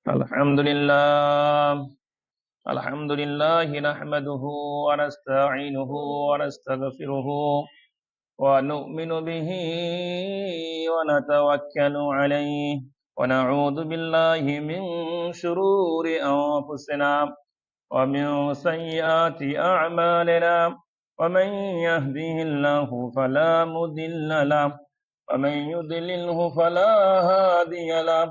الحمد لله الحمد لله نحمده ونستعينه ونستغفره ونؤمن به ونتوكل عليه ونعوذ بالله من شرور أنفسنا ومن سيئات أعمالنا ومن يهده الله فلا مضل له ومن يضلله فلا هادي له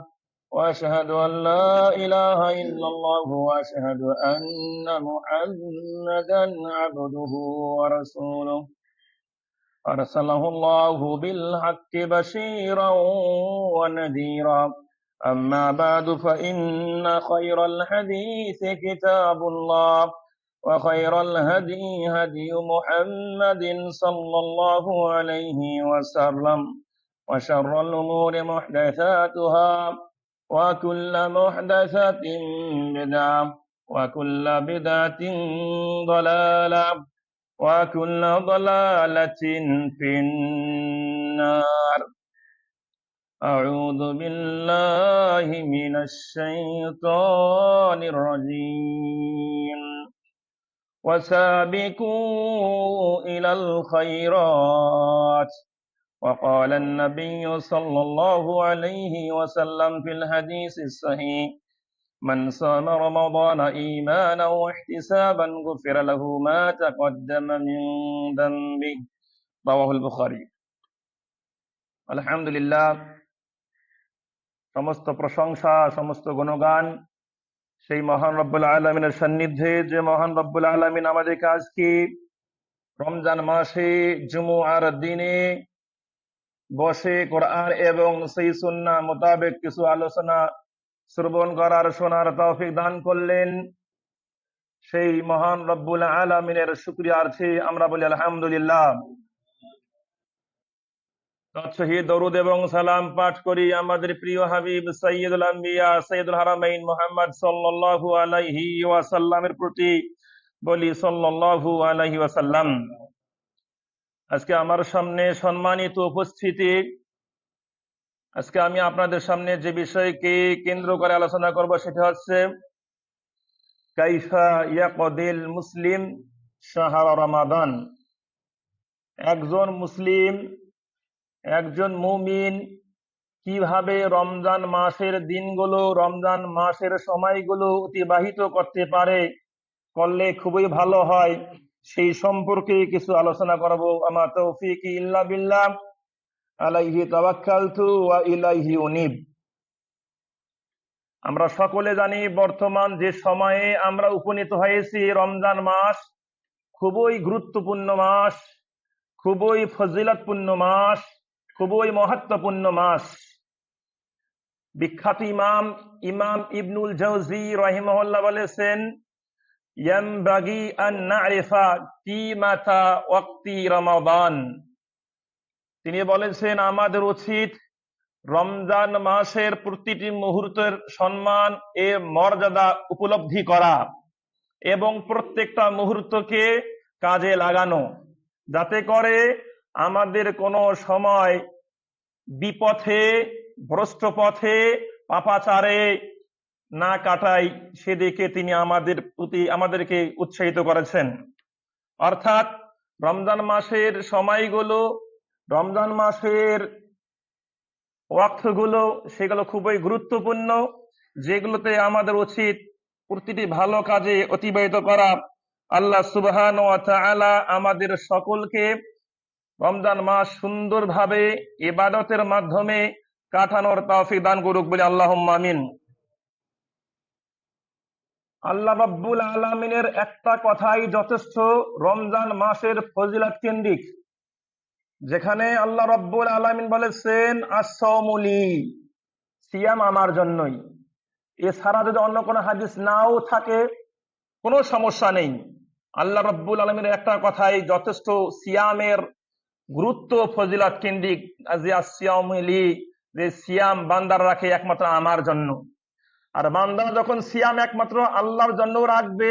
وأشهد أن لا إله إلا الله وأشهد أن محمدا عبده ورسوله أرسله الله بالحق بشيرا ونذيرا أما بعد فإن خير الحديث كتاب الله وخير الهدي هدي محمد صلى الله عليه وسلم وشر الأمور محدثاتها وكل محدثة بدعة وكل بدعة ضلالة وكل ضلالة في النار أعوذ بالله من الشيطان الرجيم وسابقوا إلى الخيرات وقال النبي صلى الله عليه وسلم في الحديث الصحيح من صام رمضان إيمانا واحتسابا غفر له ما تقدم من ذنبه رواه البخاري আলহামদুলিল্লাহ সমস্ত প্রশংসা সমস্ত গুণগান সেই মহান রব্বুল আলামিনের সান্নিধ্যে যে মহান রব্বুল আলামিন আমাদেরকে আজকে রমজান মাসে জুমুআর দিনে বসে কোরআন এবং সেই সুন্নাহ মোতাবেক কিছু আলোচনা শ্রবণ করার শোনার তৌফিক দান করলেন সেই মহান রব্বুল আলামিনের শুকরিয়ার্থে আমরা বলি আলহামদুলিল্লাহ। তৎসহিত দরুদ এবং সালাম পাঠ করি আমাদের প্রিয় হাবিব সাইয়্যিদুল আম্বিয়া সাইয়্যিদুল হারামাইন মুহাম্মদ সাল্লাল্লাহু আলাইহি ওয়াসাল্লামের প্রতি বলি সাল্লাল্লাহু আলাইহি ওয়াসাল্লাম। আজকে আমার সামনে সম্মানিত উপস্থিতি, আজকে আমি আপনাদের সামনে যে বিষয়কে কেন্দ্র করে আলোচনা করব সেটা হচ্ছে কাইফা ইয়াকদিল মুসলিম শাহর রমাদান। একজন মুসলিম, একজন মুমিন কিভাবে রমজান মাসের দিনগুলো, রমজান মাসের সময়গুলো অতিবাহিত করতে পারে, করলে খুবই ভালো হয়, সেই সম্পর্কে কিছু আলোচনা করব। আমা তৌফিকি ইল্লা বিল্লাহ, আলাইহি তাওয়াক্কালতু ওয়া ইলাইহি উনীব। আমরা সকলে জানি বর্তমান যে সময়ে আমরা উপনীত হয়েছি, রমজান মাস খুবই গুরুত্বপূর্ণ মাস, খুবই ফজিলতপূর্ণ মাস, খুবই মহত্বপূর্ণ মাস। বিখ্যাত ইমাম ইবনুল জাওজি রাহিমাহুল্লাহ বলেছেন, ইয়ানবাগি আন না'রিফা কিমাতা ওয়াক্তি রমাদান। তিনি বলেছেন আমাদের উচিত রমজান মাসের প্রতিটি মুহূর্তের সম্মান এ মর্যাদা উপলব্ধি করা এবং প্রত্যেকটা মুহূর্তকে কাজে লাগানো, যাতে করে আমাদের কোনো সময় বিপথে, ভ্রষ্ট পথে, পাপাচারে না কাটাই, সেদিকে তিনি আমাদেরকে উৎসাহিত করেছেন। অর্থাৎ রমজান মাসের সময়গুলো, রমজান মাসের ওয়াক্তগুলো, সেগুলো খুবই গুরুত্বপূর্ণ, যেগুলোতে আমাদের উচিত প্রতিটি ভালো কাজে অতিবাহিত করা। আল্লাহ সুবহানাহু ওয়া তাআলা আমাদের সকলকে রমজান মাস সুন্দরভাবে ইবাদতের মাধ্যমে কাটানোর তৌফিক দান করুক বলে আল্লাহুম্মা আমিন। আল্লাহ রাব্বুল আলামিনের একটা কথাই যথেষ্ট রমজান মাসের ফজিলত কেন্দ্রিক, যেখানে আল্লাহ রাব্বুল আলামিন বলেছেন আস-সাওমু লি, সিয়াম আমার জন্যই। এছাড়া যদি অন্য কোনো হাদিস নাও থাকে কোনো সমস্যা নেই, আল্লাহ রাব্বুল আলামিনের একটা কথাই যথেষ্ট সিয়ামের গুরুত্ব ফজিলত কেন্দ্রিক, যে আস-সিয়ামু লি, যে সিয়াম বান্দার রাখে একমাত্র আমার জন্য। আর বান্দা যখন সিয়াম একমাত্র আল্লাহর জন্য রাখবে,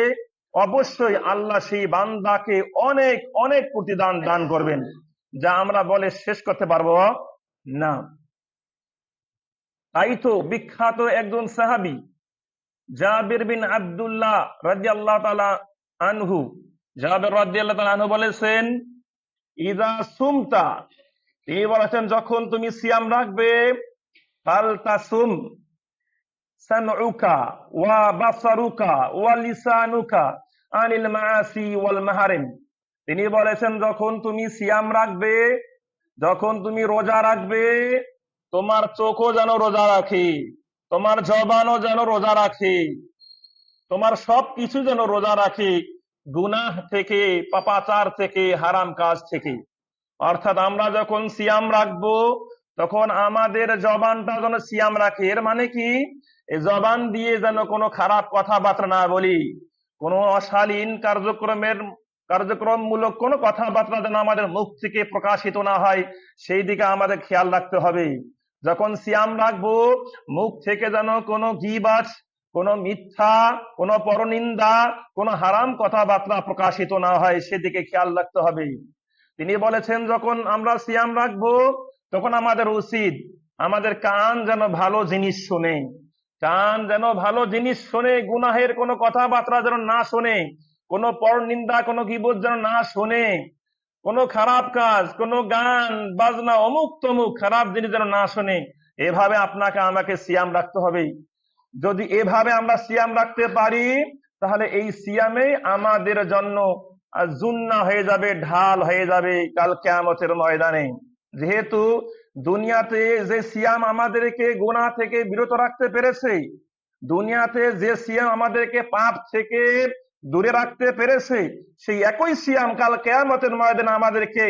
অবশ্যই আল্লাহ সেই বান্দাকে অনেক অনেক প্রতিদান দান করবেন, যা আমরা বলে শেষ করতে পারবো না। তাই তো বিখ্যাত একজন সাহাবী জাবির বিন আব্দুল্লাহ রাদিয়াল্লাহু তাআলা আনহু, জাবির রাদিয়াল্লাহু তাআলা আনহু বলেছেন, ইযা সুমতা, তিনি বলেছেন যখন তুমি সিয়াম রাখবে, ফালতাসুম সামউকা ওয়া বাসারুকা ওয়া লিসানুকা আনিল মাআসি ওয়াল মাহারিম। তিনি বলেছেন যখন তুমি সিয়াম রাখবে, যখন তুমি রোজা রাখবে, তোমার চোখও যেন রোজা রাখে, তোমার জবানও যেন রোজা রাখে, তোমার সব কিছু যেন রোজা রাখে গুনাহ থেকে, পাপাচার থেকে, হারাম কাজ থেকে। অর্থাৎ আমরা যখন সিয়াম রাখবো তখন আমাদের জবানটা যেন সিয়াম রাখে। এর মানে কি, এই জবান দিয়ে যেন কোনো খারাপ কথাবার্তা না বলি, কোনো অশালীন কার্যক্রমমূলক কোনো কথাবার্তা যেন আমাদের মুখ থেকে প্রকাশিত না হয়, সেই দিকে আমাদের খেয়াল রাখতে হবে। যখন সিয়াম রাখবো মুখ থেকে যেন কোনো গীবাত, কোনো মিথ্যা, কোনো পরনিন্দা, কোনো হারাম কথাবার্তা প্রকাশিত না হয়, সেদিকে খেয়াল রাখতে হবে। তিনি বলেছেন যখন আমরা সিয়াম রাখবো তখন আমাদের উচিত আমাদের কান যেন ভালো জিনিস শোনে, কান যেন ভালো জিনিস শোনে, গুনাহের কোনো কথাবার্তা যেন না শোনে, কোনো পরনিন্দা, কোনো গীবত যেন না শোনে, কোনো খারাপ কাজ, কোনো গান বাজনা, অমুক তমুক খারাপ জিনিস যেন না শোনে। এভাবে আপনাকে আমাকে সিয়াম রাখতে হবে। যদি এভাবে আমরা সিয়াম রাখতে পারি তাহলে এই সিয়ামে আমাদের জন্য জুন্নাহ হয়ে যাবে, ঢাল হয়ে যাবে কাল কিয়ামতের ময়দানে। যেহেতু দুনিয়াতে যে সিয়াম আমাদেরকে গুনাহ থেকে বিরত রাখতে পেরেছে, দুনিয়াতে যে সিয়াম আমাদেরকে পাপ থেকে দূরে রাখতে পেরেছে, সেই একই সিয়াম কাল কিয়ামতের ময়দানে আমাদেরকে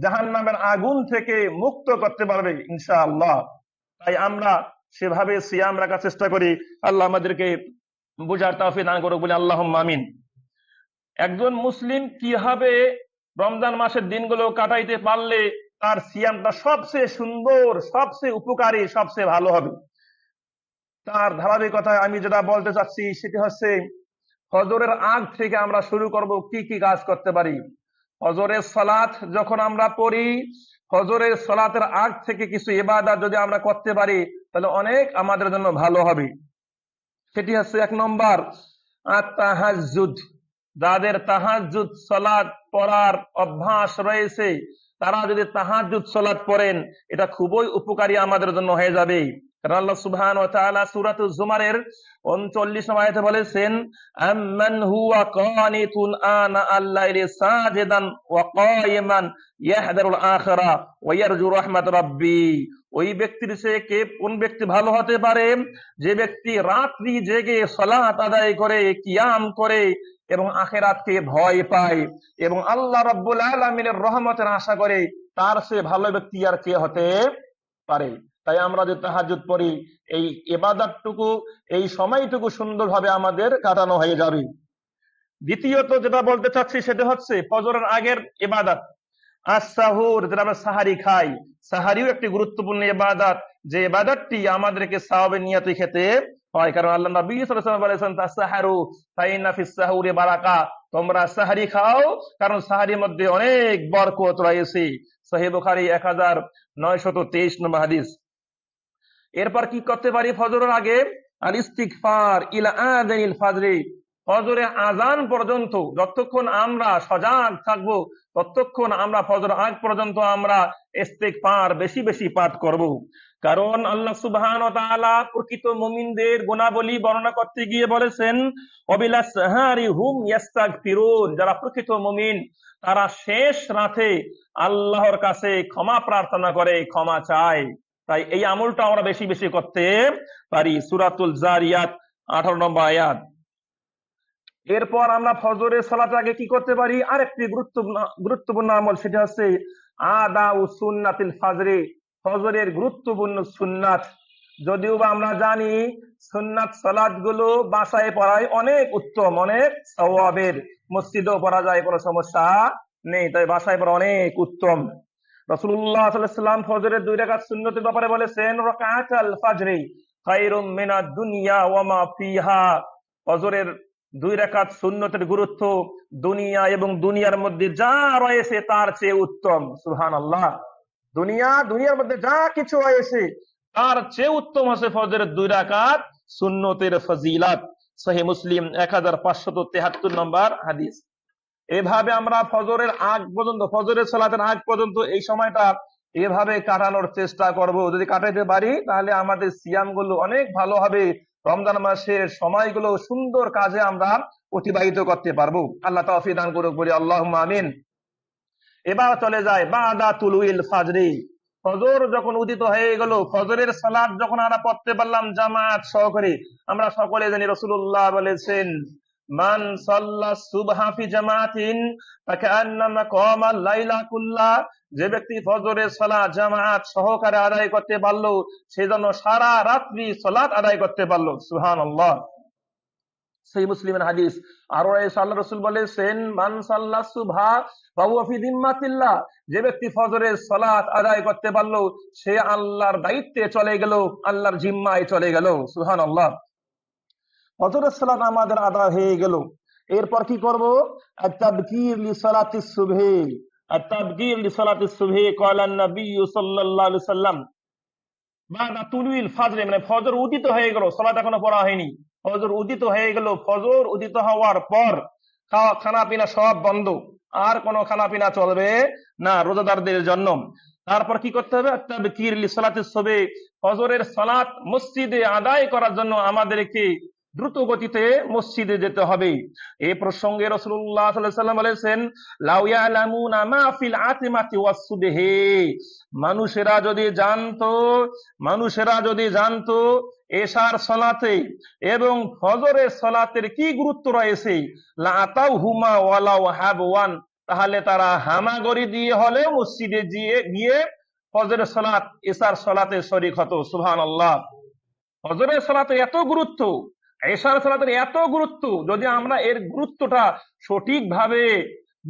জাহান্নামের আগুন থেকে মুক্ত করতে পারবে ইনশাআল্লাহ। তাই আমরা সেভাবে সিয়াম রাখার চেষ্টা করি। আল্লাহ আমাদেরকে বুঝার তৌফিক দান করুক, বলি আল্লাহুম্মা আমিন। একজন মুসলিম কিভাবে রমজান মাসের দিনগুলো কাটাইতে পারলে তার সিয়ামটা সবচেয়ে সুন্দর, সবচেয়ে উপকারী, সবচেয়ে ভালো হবে, তার ধারাবাহিকতায় আমি যেটা বলতে চাচ্ছি সেটি হচ্ছে, ফজরের আগ থেকে আমরা শুরু করব কি কি কাজ করতে পারি। ফজরের সালাত যখন আমরা পড়ি, ফজরের সালাতের আগ থেকে কিছু ইবাদত যদি আমরা করতে পারি তাহলে অনেক আমাদের জন্য ভালো হবে। সেটি হচ্ছে 1 নম্বর আত-তাহাজ্জুদ। যাদের তাহাজ্জুদ সালাত পড়ার অভ্যাস রয়েছে তারা যদি তাহাজ্জুদ সালাত পড়েন এটা খুবই উপকারী আমাদের জন্য হয়ে যাবে। কারণ আল্লাহ সুবহানাহু ওয়া তাআলা সূরাতুজ জুমারের 39 নম্বর আয়াতে বলেছেন, আম্মান হুয়া কানিতুন আনা আল-লাইলি সাজিদান ওয়া কায়িমান ইয়াহদারুল আখিরা ওয়া ইয়ারজু রাহমাত রাব্বি। ওই ব্যক্তির চেয়ে কে, কোন ব্যক্তি ভালো হতে পারে, যে ব্যক্তি রাত্রি জেগে সালাত আদায় করে, কিয়াম করে এবং আখিরাতকে ভয় পায় এবং আল্লাহ রাব্বুল আলামিনের রহমতের আশা করে, তার চেয়ে ভালো ব্যক্তি আর কে হতে পারে। তাই আমরা যে তাহাজ্জুদ পড়ি, এই ইবাদতটুকু, এই সময়টুকু সুন্দরভাবে আমাদের কাটানো হয়ে যাবে। দ্বিতীয়ত যেটা বলতে চাচ্ছি সেটা হচ্ছে ফজরের আগের ইবাদত আস-সাহুর, যেটা আমরা সাহারি খাই। সাহারিও একটি গুরুত্বপূর্ণ ইবাদত, যে ইবাদতটি আমাদেরকে সওয়াবের নিয়তে খেতে হয়। কারণ আল্লাহ নবী সাল্লাল্লাহু আলাইহি ওয়াসাল্লাম বলেছেন, তাসাহারু ফাইন্না ফিস সাহুরি বারাকা, তোমরা সাহারি খাও কারণ সাহারির মধ্যে অনেক বরকত রয়েছে। সহিহ বুখারী 1923 নম্বর হাদিস। এরপর কি করতে পারি ফজরের আগে? আল ইস্তিগফার ইলা আযানিল ফাজরি। ফজরের আজান পর্যন্ত যতক্ষণ আমরা সজাগ থাকবো ততক্ষণ আমরা ফজর আগ পর্যন্ত আমরা ইস্তিগফার বেশি বেশি পাঠ করব। কারণ আল্লাহ সুবহানাহু ওয়া তাআলা প্রকৃত মুমিনদের গুণাবলী বর্ণনা করতে গিয়ে বলেছেন, ওয়াবিলাস সাহারি হুম ইস্তাগফিরুন। যারা প্রকৃত মুমিন তারা শেষ রাতে আল্লাহর কাছে ক্ষমা প্রার্থনা করে, ক্ষমা চায়। তাই এই আমলটা আমরা বেশি বেশি করতে পারি। সূরাতুল জারিয়াত 18 নম্বর আয়াত। এরপর আমরা ফজরের সালাতের আগে কি করতে পারি? আরেকটি গুরুত্বপূর্ণ আমল, সেটা হচ্ছে আদাউ সুন্নাতিল ফাজরি। ফজরের গুরুত্বপূর্ণ সুন্নাত, যদিও বা আমরা জানি সুন্নাত সালাত গুলো বাসায় পড়ায় অনেক উত্তম, অনেক সওয়াবের, মসজিদেও পড়া যায়, কোনো সমস্যা নেই, তাই বাসায় পড়া অনেক উত্তম। রাসূলুল্লাহ সাল্লাল্লাহু আলাইহি ওয়াসাল্লাম ফজরের 2 রাকাত সুন্নতের ব্যাপারে বলেছেন, রাকাতাল ফাজরি খায়রুম মিনাদ দুনিয়া ওয়া মা ফিহা। ফজরের 2 রাকাত সুন্নতের গুরুত্ব দুনিয়া এবং দুনিয়ার মধ্যে যা রয়েছে তার চেয়ে উত্তম। সুবহানাল্লাহ। দুনিয়ার মধ্যে যা কিছু রয়েছে তার চেয়ে উত্তম হচ্ছে ফজরের 2 রাকাত সুন্নতের ফজিলত। সহিহ মুসলিম 1573 নম্বর হাদিস। এভাবে আমরা ফজরের আগ পর্যন্ত, ফজরের সালাতের আগ পর্যন্ত এই সময়টা এভাবে কাটানোর চেষ্টা করব। যদি কাটাইতে পারি তাহলে আমাদের সিয়াম গুলো অনেক ভালো হবে, রমজান মাসের সময়গুলো সুন্দর কাজে আমরা অতিবাহিত করতে পারবো। আল্লাহ তৌফিক দান করুক, বলি আল্লাহুম্মা আমিন। এবার চলে যায় বাদা তুলুইল ফাজরি। ফজর যখন উদিত হয়ে গেল, ফজরের সালাত যখন আমরা পড়তে পারলাম জামাত সহকারে, আমরা সকলে জানি রাসূলুল্লাহ বলেছেন, মান সাল্লা সুবহা ফি জামাতিন ফাকান্নামা কামা লাইলা কুল্লা। যে ব্যক্তি ফজরের সালাত জামাত সহকারে আদায় করতে পারলো, সে যেন সারা রাত্রি সালাত আদায় করতে পারলো। সুবহানাল্লাহ। সেই মুসলিমের হাদিস। আরো আল্লাহ রাসূল বলেছেন, মান সাল্লা সুবহা ফাহুয়া ফি যিম্মাতিল্লাহ। যে ব্যক্তি ফজরের সালাত আদায় করতে পারলো, সে আল্লাহর দায়িত্বে চলে গেল, আল্লাহর জিম্মায় চলে গেল। সুবহানাল্লাহ। ফজরের সালাত আমাদের আদায় হয়ে গেল, এরপর কি করব? আত-তাবকির লিসালাতিস সুবহি। আত-তাবকির লিসালাতিস সুবহি ক্বালা নবী সাল্লাল্লাহু আলাইহি ওয়াসাল্লাম বাদা তুলুইল ফাজর, মানে ফজর উদিত হয়ে গেল, সালাত এখনো পড়া হয়নি, ফজর উদিত হয়ে গেল। ফজর উদিত হওয়ার পর খানা পিনা সব বন্ধ, আর কোনো খানা পিনা চলবে না রোজাদারদের জন্য। তারপর কি করতে হবে? তাবকির লিসালাতিস সুবহি, ফজরের সালাত মসজিদে আদায় করার জন্য আমাদেরকে দ্রুত গতিতে মসজিদে যেতে হবে। এই প্রসঙ্গে রাসূলুল্লাহ সাল্লাল্লাহু আলাইহি ওয়াসাল্লাম বলেছেন, লাউ ইয়ালামুনা মা ফিল আতিমাতি ওয়াস সুবহি। মানুষেরা যদি জানতো এশার সালাতে এবং ফজরের সালাতের কি গুরুত্ব রয়েছে, লা আতাউহুমা ওয়ালাউ হাবওয়ান, তাহলে তারা হামাগরি দিয়ে হলে মসজিদে গিয়ে ফজরের সালাত এশার সালাতে শরীক হতো। সুবহানাল্লাহ। ফজরের সালাতে এত গুরুত্ব, এশার সালাতের এত গুরুত্ব, যদি আমরা এর গুরুত্বটা সঠিকভাবে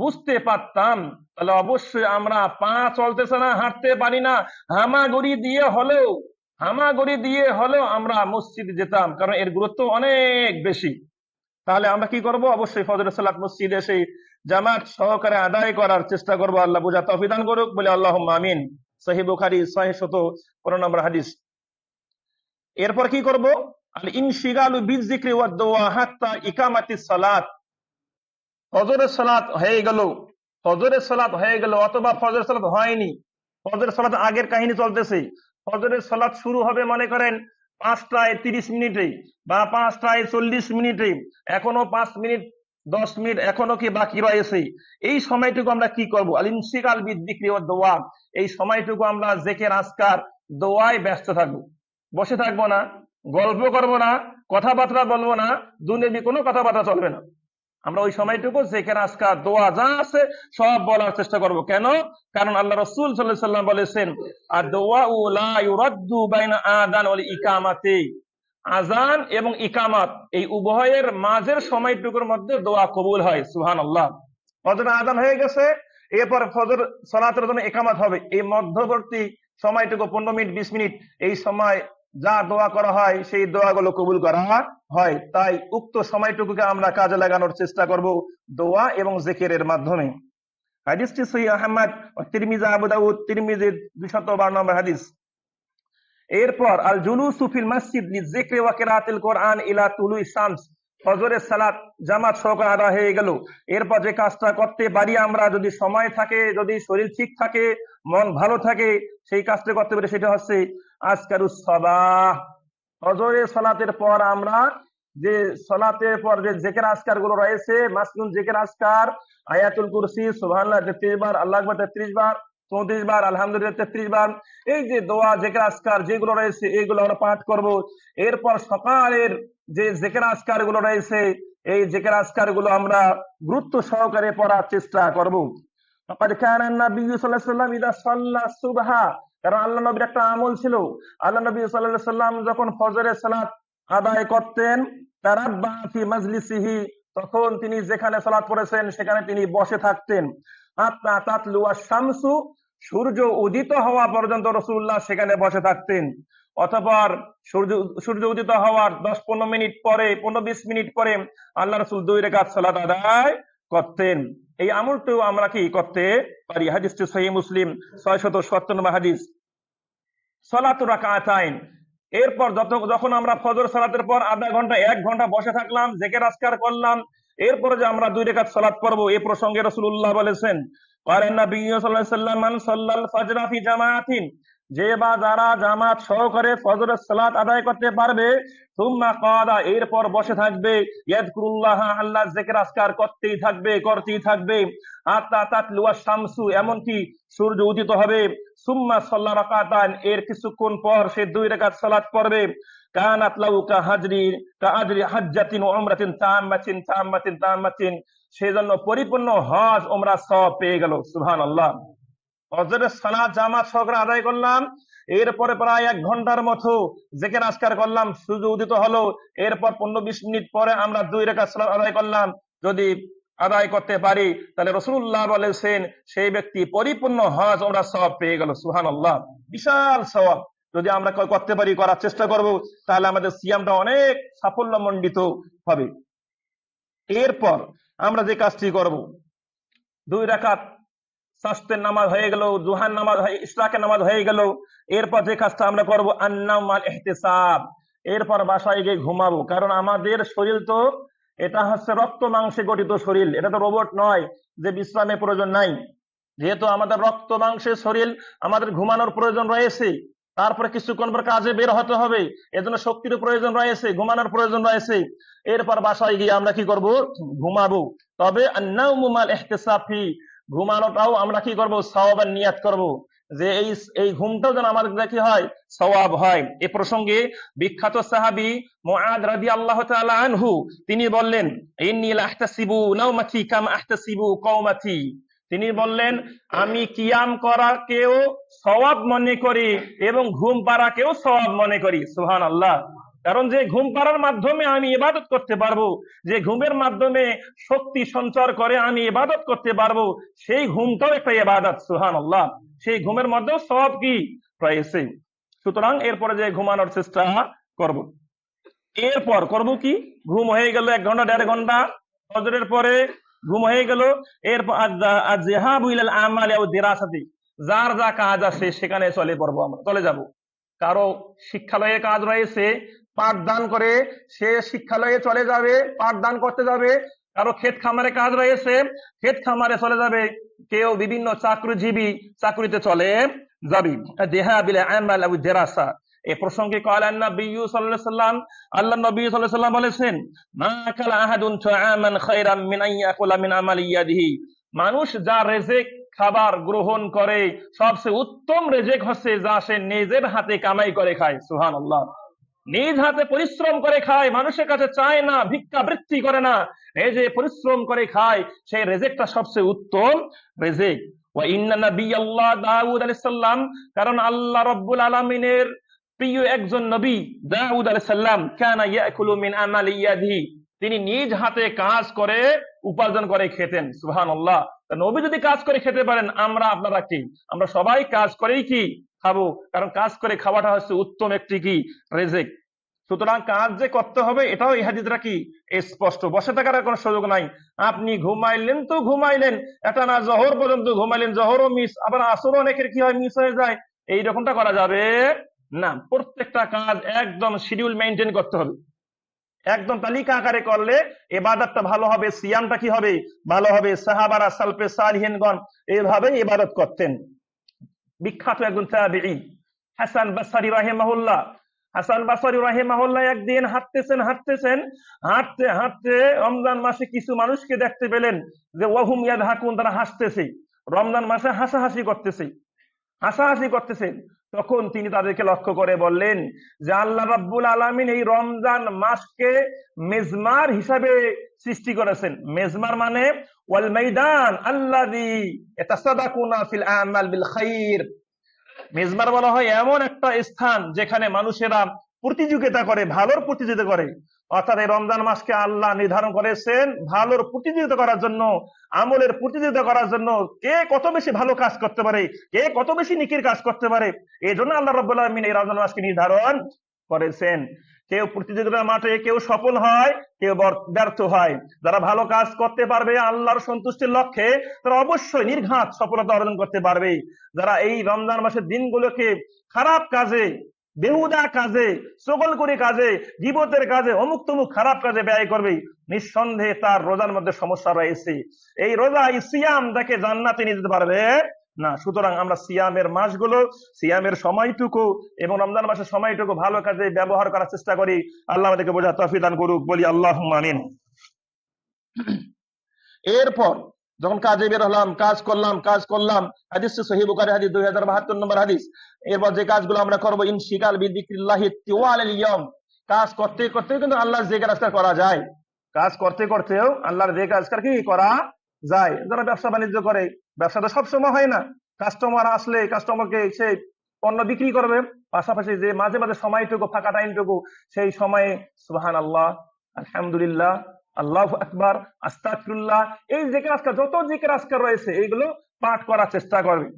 বুঝতে পারতাম, তাহলে অবশ্যই আমরা পা চলতেছে না, হাঁটতে পারি না, হামাগুড়ি দিয়ে হলেও আমরা মসজিদে যেতাম, কারণ এর গুরুত্ব অনেক বেশি। তাহলে আমরা কি করব? অবশ্যই ফজরের সালাত মসজিদে এসে জামাত সহকারে আদায় করার চেষ্টা করব। আল্লাহ বুঝা তৌফিক দান করুক, বলে আল্লাহুম্মা আমিন। সহিহ বুখারী 615 নম্বর হাদিস। এরপর কি করব? আল ইনশিগালু বিযিকরি ওয়াদ দুআ হাত্তা ইকামাতিস সালাত। ফজরের সালাত হয়ে গেল অথবা ফজরের সালাত হয়নি, ফজরের সালাত আগের কাহিনী চলতেছে, ফজরের সালাত শুরু হবে মনে করেন 5টায় 30 মিনিটে বা 5টায় 40 মিনিটে, এখনো 5 মিনিট 10 মিনিট এখনো কি বাকি রয়েছে। এই সময়টুকু আমরা কি করব? আল ইনশিগাল বিযিকরি ওয়াদ দুআ, এই সময়টুকু আমরা জিকির আজকার দোয়ায় ব্যস্ত থাকবো। বসে থাকবো না, গল্প করব না, কথাবার্তা বলবো না, দুনিয়াবি কোনো কথাবার্তা চলবে না। আমরা ওই সময়টুকু জিকির আজকার দোয়া যা আছে সব বলার চেষ্টা করব। কেন? কারণ আল্লাহ রাসূল সাল্লাল্লাহু আলাইহি ওয়াসাল্লাম বলেছেন, আদ-দুআউ লা ইউরাদ্দু বাইনা আযান ওয়াল ইকামাতি। আযান এবং ইকামাত এই উভয়ের মাঝের সময়টুকুর মধ্যে দোয়া কবুল হয়। সুবহানাল্লাহ। ফজরের আযান হয়ে গেছে, এরপর ফজর সালাতের জন্য ইকামাত হবে, এই মধ্যবর্তী সময়টুকু 15 মিনিট 20 মিনিট, এই সময় যা দোয়া করা হয় সেই দোয়াগুলো কবুল করা হয়। তাই উক্ত সময়টুকুকে আমরা কাজে লাগানোর চেষ্টা করব দোয়া এবং জিকিরের মাধ্যমে। হাদিসটি সহিহ আহমদ ও তিরমিজি, আবু দাউদ, তিরমিজির 212 নম্বর হাদিস। এরপর আল জুলুসু ফিল মসজিদ লিযিকরি ওয়া কিরাআতিল কোরআন ইলা তুলুই শামস। ফজরের সালাত জামাত সহকারে আদায় হয়ে গেল, এরপর যে কাজটা করতে পারি আমরা, যদি সময় থাকে, যদি শরীর ঠিক থাকে, মন ভালো থাকে, সেই কাজটা করতে পারি, সেটা হচ্ছে আজকারুস সাবাহ। ফজরের সালাতের পর আমরা যে সালাতের পর যে জিকির আজকার গুলো রয়েছে, মাসনুন জিকির আজকার, আয়াতুল কুরসি, সুবহানাল্লাহ 33 বার, আল্লাহু আকবার 33 বার, 34 বার, আলহামদুলিল্লাহ 33 বার, এই যে দোয়া জিকির আজকার যেগুলো রয়েছে এগুলো আমরা পাঠ করব। এরপর সকালের যে জিকির আজকার গুলো রয়েছে, এই জিকির আজকার গুলো আমরা গুরুত্ব সহকারে পড়ার চেষ্টা করব। ফাকাদ কানা নবী সাল্লাল্লাহু আলাইহি ওয়াসাল্লাম ইদা সাল্লা সুবহা, কারণ আল্লাহ নবীর একটা আমল ছিল, আল্লাহ নবী সাল্লাল্লাহু আলাইহি ওয়াসাল্লাম যখন ফজরের সালাত আদায় করতেন, তারাব্বা ফি মাজলিসিহি, তখন তিনি যেখানে সালাত পড়েছেন সেখানে তিনি বসে থাকতেন। হাত্তা তাতলু আশ-শামসু, সূর্য উদিত হওয়া পর্যন্ত রাসূলুল্লাহ সেখানে বসে থাকতেন। অতঃপর সূর্য উদিত হওয়ার 10-15 মিনিট পরে, 15-20 মিনিট পরে আল্লাহ রাসূল 2 রাকাত সালাত আদায় করতেন। এই আমলটিও আমরা কি করতে পারি। হাদিসটি সহিহ মুসলিম 670 নম্বর হাদিস। সালাতু রাকাতাইন। এরপর যখন আমরা ফজর সালাতের পর আধা ঘন্টা 1 ঘন্টা বসে থাকলাম, জিকির আজকার করলাম, এরপরে যে আমরা 2 রাকাত সালাত পড়বো, এই প্রসঙ্গে রাসূলুল্লাহ বলেছেন, ক্বালান নবী সাল্লাল্লাহু আলাইহি ওয়াসাল্লাম, মান সাল্লাল ফাজরা ফি জামাআতিন, যে বা যারা জামাত সহকারে ফজরের সালাত আদায় করতে পারবে, সুম্মা ক্বাদা, এরপর বসে থাকবে, ইয়াযকুরুল্লাহ, আল্লাহর জিকির আজকার করতেই থাকবে, হাত্তা তাতলুয়া শামসু, এমনকি সূর্য উদিত হবে, সুম্মা সাল্লা রাকাতান, এর কিছুক্ষণ পর সে 2 রাকাত সালাত পড়বে, কানাত লাহু কাআজরি হাজ্জাতিন ওয়া উমরাতিন তাম্মাতিন, সেজন্য পরিপূর্ণ হজ ওমরা সওয়াব পেয়ে গেল। সুবহানাল্লাহ। ফজরের সালাত জামাত সহকারে আদায় করলাম, এরপরে প্রায় 1 ঘন্টার মতো জিকির আজকার করলাম, সূর্য উদিত হলো, এরপর 15-20 মিনিট পরে আমরা 2 রাকাত সালাত আদায় করলাম। যদি আদায় করতে পারি, তাহলে রাসূলুল্লাহ বলেছেন সেই ব্যক্তি পরিপূর্ণ হজ ওমরা সওয়াব পেয়ে গেল। সুবহানাল্লাহ, বিশাল সওয়াব। যদি আমরা করতে পারি, করার চেষ্টা করব, তাহলে আমাদের সিয়ামটা অনেক সাফল্যমণ্ডিত হবে। এরপর আমরা যে কাজটি করব, 2 রাকাত সাস্তের নামাজ হয়ে গেল, জুহার নামাজ, ইশরাকের নামাজ হয়ে গেল, এরপর যে কাজটা আমরা করব, আন্নাম আল ইহতিসাব, এরপর বাসায় গিয়ে ঘুমাবো। কারণ আমাদের শরীর তো এটা হচ্ছে রক্ত মাংসে গঠিত শরীর, এটা তো রোবট নয় যে বিশ্রামের প্রয়োজন নাই। যেহেতু আমাদের রক্ত মাংসের শরীর, আমাদের ঘুমানোর প্রয়োজন রয়েছে, তারপরে কিছুক্ষণ পর কাজে বের হতে হবে, এজন্য শক্তির প্রয়োজন রয়েছে, ঘুমানোর প্রয়োজন রয়েছে। এরপর বাসায় গিয়ে আমরা কি করব, ঘুমাবো। তবে আন্নাউমু মাল ইহতিসাফি, ঘুমানোটাও আমরা কি করব, সওয়াবের নিয়াত করব, যে এই ঘুমটাও যেন আমাদের কি হয়, সওয়াব হয়। এ প্রসঙ্গে বিখ্যাত সাহাবী মুআদ রাদিয়াল্লাহু তাআলা আনহু তিনি বললেন, ইন্নী লা আহতাসিবু নাওমাতি কামা আহতাসিবু কওমাতি, তিনি বললেন, আমি কিয়াম করাকেও সওয়াব মনে করি এবং ঘুম পাড়াকেও সওয়াব মনে করি। সুবহানাল্লাহ। কারণ যে ঘুম পাড়ার মাধ্যমে আমি ইবাদত করতে পারবো, যে ঘুমের মাধ্যমে শক্তি সঞ্চার করে আমি ইবাদত করতে পারবো, সেই ঘুমটাও একটা ইবাদত। সুবহানাল্লাহ, সেই ঘুমের মধ্যেও সওয়াব কি রয়েছে। সুতরাং এরপরে যে ঘুমানোর চেষ্টা করব। এরপর করব কি, ঘুম হয়ে গেল 1 ঘন্টা 1.5 ঘন্টা, ফজরের পরে ঘুম হয়ে গেল, এরপর আযহাবু ইলাল আমালি আও দিরাসাতি, যার যা কাজ আছে সেখানে চলে যাব। কারো শিক্ষালয়ে কাজ রয়েছে, পাঠদান করে, সে শিক্ষালয়ে চলে যাবে, পাঠদান করতে যাবে। কারো ক্ষেত খামারে কাজ রয়েছে, ক্ষেত খামারে চলে যাবে। কেউ বিভিন্ন চাকরিজীবী, চাকরিতে চলে যাবে। যিহাবিল আমাল আও দিরাসা, এই প্রসঙ্গে ক্বালান নবী সাল্লাল্লাহু আলাইহি ওয়াসাল্লাম, আল্লাহ নবী সাল্লাল্লাহু আলাইহি ওয়াসাল্লাম বলেছেন, মা কালা আহাদুন তুআমান খায়রাম মিন আন ইয়াকুলা মিন আমালি ইয়াদিহি, মানুষ যা রিজিক খাবার গ্রহণ করে, সবচেয়ে উত্তম রিজিক হচ্ছে যা সে নিজের হাতে কামাই করে খায়। সুবহানাল্লাহ, নিজ হাতে পরিশ্রম করে খায়, মানুষের কাছে চায় না, ভিক্ষা বৃত্তি করে না, নিজে পরিশ্রম করে খায়, সেই রিজিকটা সবচেয়ে উত্তম রিজিক। ওয়া ইন্না নাবিয়াল্লাহ দাউদ আলাইহিস সালাম, কারণ আল্লাহ রাব্বুল আলামিনের প্রিয় একজন নবী দাউদ আলাইহিস সালাম, কানা ইয়াকুলু মিন আমালি ইয়াদিহি, তিনি নিজ হাতে কাজ করে উপার্জন করে খেতেন। সুবহানাল্লাহ। নবী যদি কাজ করে খেতে পারেন, আপনারা কি, আমরা সবাই কাজ করেই কি খাবো, কারণ কাজ করে খাওয়াটা হচ্ছে উত্তম একটি কি রিজিক। সুতরাং কাজ যে করতে হবে, এটাও এই হাদিসটা কি স্পষ্ট। বসে থাকার কোনো সুযোগ নাই। আপনি ঘুমাইলেন তো ঘুমাইলেন, এটা না জোহর পর্যন্ত ঘুমাইলেন, জোহরও মিস, আবার আসরও অনেকের কি হয়, মিস হয়ে যায়, এই রকমটা করা যাবে না। প্রত্যেকটা কাজ একদম শিডিউল মেইনটেইন করতে হবে, একদম তালিকা আকারে করলে ইবাদতটা ভালো হবে, সিয়ামটা কি হবে, ভালো হবে। সাহাবারা, সালফে সালিহিনগণ এইভাবে ইবাদত করতেন। বিখ্যাত একজন তাবিঈ হাসান বসরি রাহিমাহুল্লাহ, হাসান বসরি রাহিমাহুল্লাহ একদিন হাঁটতে হাঁটতে রমজান মাসে কিছু মানুষকে দেখতে পেলেন যে ওয়াহুম ইয়াদহাকুন, তারা হাসতেছে, রমজান মাসে হাসাহাসি করতেছে। তখন তিনি তাদেরকে লক্ষ্য করে বললেন যে আল্লাহ রাব্বুল আলামিন এই রমজান মাসকে মেজমার হিসাবে সৃষ্টি করেছেন। মেজমার মানে ওয়াল মাইদান আল্লাযী ইয়াতাসাদাকুনা ফিল আমাল বিল খাইর। মেজমার বলা হয় এমন একটা স্থান যেখানে মানুষেরা প্রতিযোগিতা করে, ভালোর প্রতিযোগিতা করে। অর্থাৎ এই রমজান মাসকে আল্লাহ নির্ধারণ করেছেন ভালোর প্রতিযোগিতা করার জন্য, আমলের প্রতিযোগিতা করার জন্য, কে কত বেশি ভালো কাজ করতে পারে, কে কত বেশি নেকির কাজ করতে পারে, এই জন্য আল্লাহ রাব্বুল আলামিন এই রমজান মাসকে নির্ধারণ করেছেন। কেউ প্রতিযোগিতার মাঠে কেউ সফল হয়, কেউ ব্যর্থ হয়। যারা ভালো কাজ করতে পারবে আল্লাহর সন্তুষ্টির লক্ষ্যে, তারা অবশ্যই নির্ঘাত সফলতা অর্জন করতে পারবে। যারা এই রমজান মাসের দিনগুলোকে খারাপ কাজে, বেহুদা কাজে, চগলখড়ি কাজে, গীবতের কাজে, অমুক তমুক খারাপ কাজে ব্যয় করবে, নিঃসন্দেহে তার রোজার মধ্যে সমস্যা রয়েছে। এই রোজা, এই সিয়াম তাকে জান্নাতে নিয়ে যেতে পারবে না। সুতরাং আমরা সিয়ামের মাসগুলো, সিয়ামের সময়টুকু এবং রমজান মাসের সময়টুকু ভালো কাজে ব্যবহার করার চেষ্টা করি। আল্লাহ আমাদেরকে বোঝার তৌফিক দান করুক, বলি আল্লাহুম্মা আমিন। এরপর যখন কাজে বের হলাম, কাজ করলাম, হাদিস সহিহ বুখারী হাদিস 2072 নম্বর হাদিস। এরপর যে কাজগুলো আমরা করবো, ইনশিগাল বিযিকরিল্লাহি তিওয়ালাল ইয়াউম, কাজ করতে করতে কিন্তু আল্লাহর জিকির আজকার করা যায়। কাজ করতে করতেও আল্লাহর জিকির আজকার কি করা যায়। যারা ব্যবসা বাণিজ্য করে, ব্যবসা তো সবসময় হয় না, কাস্টমার আসলে কাস্টমারকে সে পণ্য বিক্রি করবে, পাশাপাশি যে মাঝে মাঝে সময়টুকু, ফাঁকা টাইমটুকু, সেই সময়ে সুবহানাল্লাহ, আলহামদুলিল্লাহ, আল্লাহু আকবার, আস্তাগফিরুল্লাহ, এই জিকির আজকার, যত জিকির আজকার রয়েছে এইগুলো পাঠ করার চেষ্টা করবেন।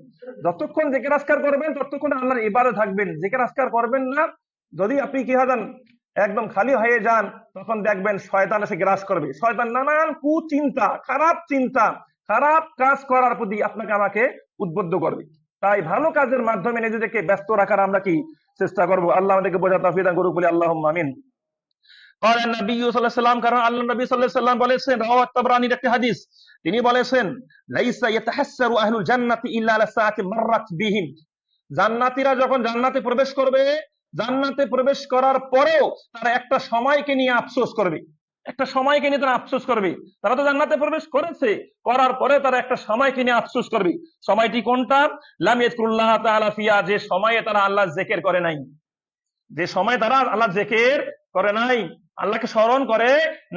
যতক্ষণ জিকির আজকার করবেন ততক্ষণ আল্লাহর ইবাদতে থাকবেন। জিকির আজকার করবেন না, যদি আপনি কি হন একদম খালি হয়ে যান, তখন দেখবেন শয়তান এসে গ্রাস করবে। শয়তান নানান কুচিন্তা, খারাপ কাজ করার প্রতি আপনাকে আমাকে উদ্বুদ্ধ করবে। তাই ভালো কাজের মাধ্যমে নিজেদেরকে ব্যস্ত রাখার আমরা কি চেষ্টা করব। আল্লাহ আমাদেরকে বোঝার তৌফিক দান করুক, বলি আল্লাহুম্মা আমিন। কারণ নবী সাল্লাল্লাহু আলাইহি ওয়াসাল্লাম, কারণ আল্লাহ নবী সাল্লাল্লাহু আলাইহি ওয়াসাল্লাম বলেছেন, রাওয়াত তাবরানীর একটি হাদিস, তিনি বলেছেন, লাইসা ইয়াতাহাসসারু আহলুল জান্নাতি ইল্লা আলা সাআতি মাররাত বিহিম। জান্নাতীরা যখন জান্নাতে প্রবেশ করবে, জান্নাতে প্রবেশ করার পরেও তারা একটা সময়কে নিয়ে আফসোস করবে। একটা সময়কে নিয়ে তারা আফসোস করবে। তারা তো জান্নাতে প্রবেশ করেছে, করার পরে তারা একটা সময়কে নিয়ে আফসোস করবে। সময়টি কোনটা? লাম ইয়াযকুরুল্লাহ তাআলা ফিয়া, যে সময়ে তারা আল্লাহর জিকির করে নাই, যে সময় তারা আল্লাহর জিকির করে নাই, আল্লাহকে স্মরণ করে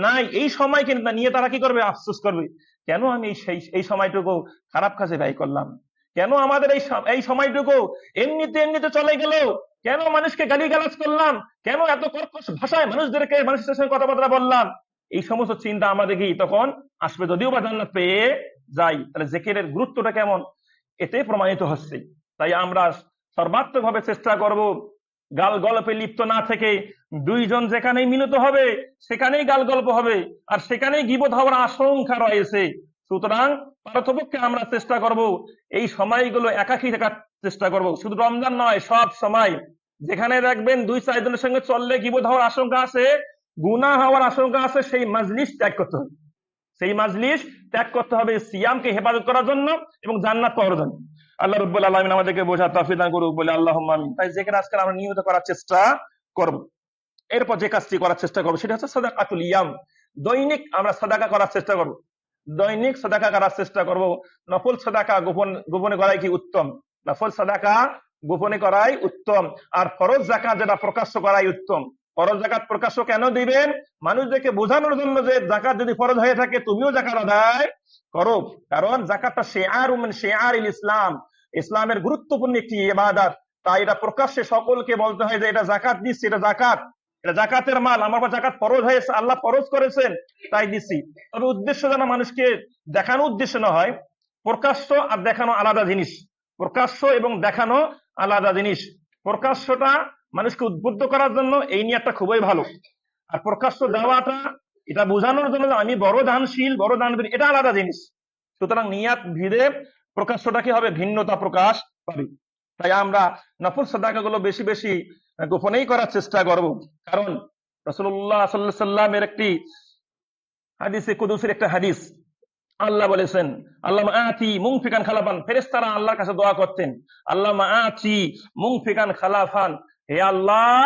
নাই, এই সময়কে নিয়ে তারা কি করবে? আফসোস করবে। কেন আমি এই সময়টুকু খারাপ কাজে ব্যয় করলাম? কেন আমাদের এই সময়টুকু এমনিতে চলে গেল? কেন মানুষকে গালিগালাজ করলাম? কেন এত কর্কশ ভাষায় মানুষের সঙ্গে কথাবার্তা বললাম? এই সমস্ত চিন্তা আমাদের কি তখন আসবে। যদিও বা জান্নাত পেয়ে যাই, তাহলে জিকিরের গুরুত্বটা কেমন এতে প্রমাণিত হচ্ছে। তাই আমরা সর্বাত্মক ভাবে চেষ্টা করব গাল গল্পে লিপ্ত না থেকে, দুইজন যেখানেই মিলিত হবে সেখানেই গাল গল্প হবে, আর সেখানেই গীবত হওয়ার আশঙ্কা রয়েছে। সুতরাং পারতপক্ষে আমরা চেষ্টা করব এই সময়গুলো একাকী থাকার চেষ্টা করব। শুধু রমজান নয়, সব সময় যেখানে দেখবেন দুই চারজনের সঙ্গে চললে গীবত হওয়ার আশঙ্কা আছে, গুনাহ হওয়ার আশঙ্কা আছে, সেই মাজলিস ত্যাগ করতে হবে। সেই মাজলিস ত্যাগ করতে হবে সিয়ামকে হেফাজত করার জন্য এবং জান্নাত পাওয়ার জন্য। আল্লাহ রাব্বুল আলামিন আমাদেরকে বোঝার তৌফিক দান করুক, বলে আল্লাহুম্মা আমিন। তাই জিকির আজকাল আমরা নিয়মিত করার চেষ্টা করব। এরপর যে কাজটি করার চেষ্টা করব সেটা হচ্ছে সাদাকাতুল ইয়াম। দৈনিক আমরা সাদাকা করার চেষ্টা করব। দৈনিক সাদাকা করার চেষ্টা করব। নফল সাদাকা গোপনে করাই কি উত্তম? নফল সাদাকা গোপনে করাই উত্তম। আর ফরজ যাকাত যেটা প্রকাশ্য করাই উত্তম। ফরজ যাকাত প্রকাশ্য কেন দিবেন? মানুষদেরকে বোঝানোর জন্য যে যাকাত যদি ফরজ হয়ে থাকে তুমিও যাকাত আদায় করো। কারণ যাকাতটা শিআরুম মিন শিআরিল ইসলাম, ইসলামের গুরুত্বপূর্ণ একটি ইবাদত। তাই এটা প্রকাশ্যে সকলকে বলতে হয় যে এটা যাকাত দিচ্ছি, এটা জাকাতের মাল, আমার উপর যাকাত ফরজ হয়েছে, আল্লাহ ফরজ করেছেন তাই দিচ্ছি। তবে উদ্দেশ্য যেন মানুষকে দেখানো উদ্দেশ্য না হয়। প্রকাশ্য আর দেখানো আলাদা জিনিস। প্রকাশ্য এবং দেখানো আলাদা জিনিস। প্রকাশ্যটা মানুষকে উদ্বুদ্ধ করার জন্য, এই নিয়তটা খুবই ভালো। আর প্রকাশ্য দেওয়াটা এটা বোঝানোর জন্য যে আমি বড় দানশীল, বড় দানবীর, এটা আলাদা জিনিস। সুতরাং নিয়াত ভিদে প্রকাশ্যটা কি হবে? ভিন্নতা প্রকাশ পাবে। তাই আমরা নফল সাদাকাগুলো বেশি বেশি গোপনেই করার চেষ্টা করব। কারণ রাসূলুল্লাহ সাল্লাল্লাহু আলাইহি ওয়াসাল্লামের একটি হাদিসে কুদসির একটা হাদিস, আল্লাহ বলেছেন, আল্লাহুম্মা আতি মুনফিকান খালাফান। ফেরেশতারা আল্লাহর কাছে দোয়া করতেন, আল্লাহুম্মা আতি মুনফিকান খালাফান, হে আল্লাহ,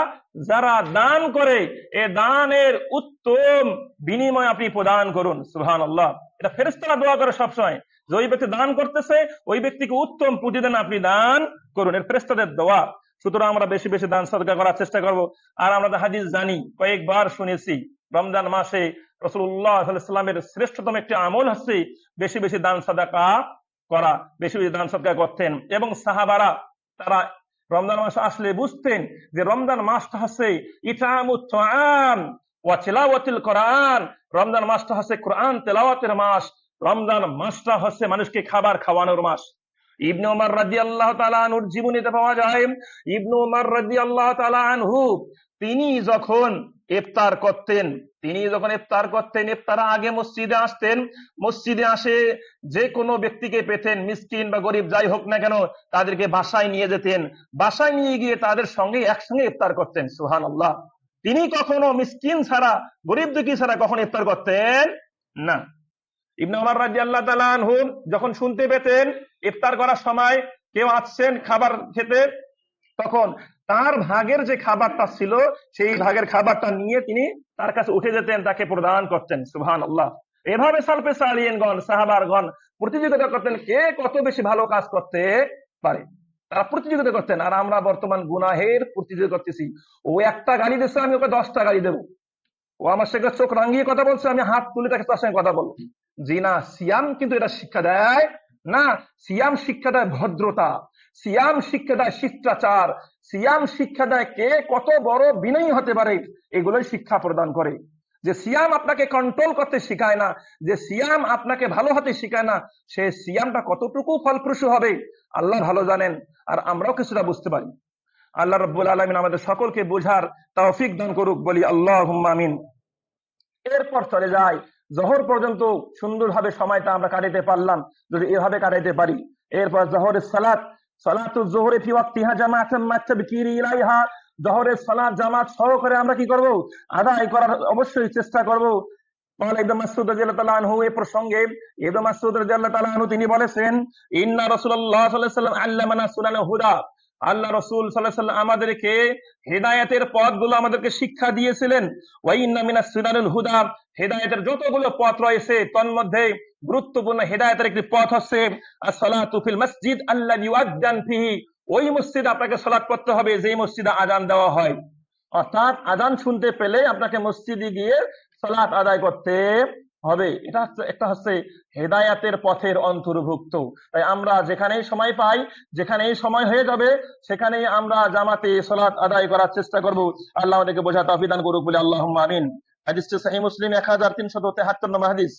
যারা দান করে এ দানের উত্তম বিনিময় আপনি প্রদান করুন। সুবহানাল্লাহ। এটা ফেরেশতারা দোয়া করে সবসময়, যে ওই ব্যক্তি দান করতেছে ওই ব্যক্তিকে উত্তম প্রতিদান আপনি দান করুন। এর ফেরেশতাদের দোয়া। সুতরাং আমরা বেশি বেশি দান সাদকা করার চেষ্টা করব। আর আমরা হাদিস জানি, কয়েকবার শুনেছি, রমজান মাসে রাসূলুল্লাহ সাল্লাল্লাহু আলাইহি ওয়াসাল্লামের শ্রেষ্ঠতম একটি আমল হচ্ছে বেশি বেশি দান সাদাকা করা। বেশি বেশি দান সাদকা করতেন এবং সাহাবারা তারা রমজান মাস আসলে বুঝতেন যে রমজান মাসটা হচ্ছে ইতামুত তাআম ওয়া তিলাওয়াতুল কোরআন। রমজান মাসটা হচ্ছে কোরআন তেলাওয়াতের মাস। রমজান মাসটা হচ্ছে মানুষকে খাবার খাওয়ানোর মাস। ইবনে ওমর রাদিয়াল্লাহু তাআলা আনহুর জীবনীতে পাওয়া যায়, ইবনে ওমর রাদিয়াল্লাহু তাআলা আনহু তিনি যখন ইফতার করতেন, ইফতার আগে মসজিদে আসতেন। মসজিদে আসে যে কোনো ব্যক্তিকে পেতেন, মিসকিন বা গরিব যাই হোক না কেন, তাদেরকে বাসায় নিয়ে যেতেন। বাসায় নিয়ে গিয়ে তাদের সঙ্গে একসঙ্গে ইফতার করতেন। সুবহানাল্লাহ। তিনি কখনো মিসকিন ছাড়া, গরিব দুঃখী ছাড়া কখনো ইফতার করতেন না। ইবনে ওমর রাদিয়াল্লাহু তাআলা আনহু যখন শুনতে পেতেন ইফতার করার সময় কেউ আসছেন খাবার খেতে, তখন তার ভাগের যে খাবারটা ছিল সেই ভাগের খাবারটা নিয়ে তিনি তার কাছে উঠে যেতেন, তাকে প্রদান করতেন। সুবহানাল্লাহ। এভাবে সালফে সালিহিনগণ, সাহাবারগণ প্রতিযোগিতা করতেন কে কত বেশি ভালো কাজ করতে পারে। তারা প্রতিযোগিতা করতেন। আর আমরা বর্তমান গুনাহের প্রতিযোগিতা করতেছি। ও একটা গালি দিচ্ছে, আমি ওকে 10টা গালি দেবো। ও আমার সঙ্গে চোখ রাঙিয়ে কথা বলছে, আমি হাত তুলে তাকে তার সঙ্গে কথা বলবো। জি না, সিয়াম কিন্তু এটা শিক্ষা দেয় না। সিয়াম শিক্ষা দেয় ভদ্রতা, সিয়াম শিক্ষা দেয় শিষ্টাচার, সিয়াম শিক্ষা দেয় কে কত বড় বিনয়ী হতে পারে, এগুলোই শিক্ষা প্রদান করে। যে সিয়াম আপনাকে কন্ট্রোল করতে শিখায় না, যে সিয়াম আপনাকে ভালো হতে শিখায় না, সে সিয়ামটা কতটুকু ফলপ্রসূ হবে আল্লাহ ভালো জানেন, আর আমরাও কিছুটা বুঝতে পারি। আল্লাহ রাব্বুল আলামিন আমাদের সকলকে বোঝার তৌফিক দান করুক, বলি আল্লাহুম্মা আমিন। এরপর চলে যায় জোহর পর্যন্ত সুন্দরভাবে সময়টা আমরা কাটাতে পারলাম, যদি এভাবে কাটাতে পারি। এরপর জোহরের সালাত, সালাতুজ যোহরি ফি ওয়াক্তিহা জামাআতান মা তাবকিরি ইলাইহা, জোহরের সালাত জামাত সহকারে আমরা কি করব, আদায় করার অবশ্যই চেষ্টা করব। قال ابن مسعود رضي الله عنه এই প্রসঙ্গে ইবনে মাসউদ রাদিয়াল্লাহু তাআলা আনহু তিনি বলেছেন, ইন্না রাসূলুল্লাহ সাল্লাল্লাহু আলাইহি ওয়াসাল্লাম আল্লামানা সুনানাল হুদা, আল্লাহ রাসূল সাল্লাল্লাহু আলাইহি ওয়াসাল্লাম আমাদেরকে হেদায়েতের পথগুলো আমাদেরকে শিক্ষা দিয়েছিলেন। ওয়া ইন্না মিনাস সুনানিল হুদা, হেদায়েতের যতগুলো পথ রয়েছে তন্মধ্যে গুরুত্বপূর্ণ হেদায়েতের একটি পথ হচ্ছে as-সালাতু ফিল মসজিদ আল্লাযী ইউআযান ফিহি, ওই মসজিদে আপনাকে সালাত করতে হবে যেই মসজিদে আযান দেওয়া হয়। অর্থাৎ আযান শুনতে পেলে আপনাকে মসজিদে গিয়ে সালাত আদায় করতে হবে। এটা একটা হচ্ছে হেদায়াতের পথের অন্তর্ভুক্ত। তাই আমরা যেখানেই সময় পাই, যেখানেই সময় হয়ে যাবে, সেখানেই আমরা জামাতে সালাত আদায় করার চেষ্টা করব। আল্লাহ আমাদেরকে বোঝা তৌফিক দান করুক, বলে আল্লাহুম্মা আমিন। হাদিসটি সহিহ মুসলিম 1373 নম্বর হাদিস।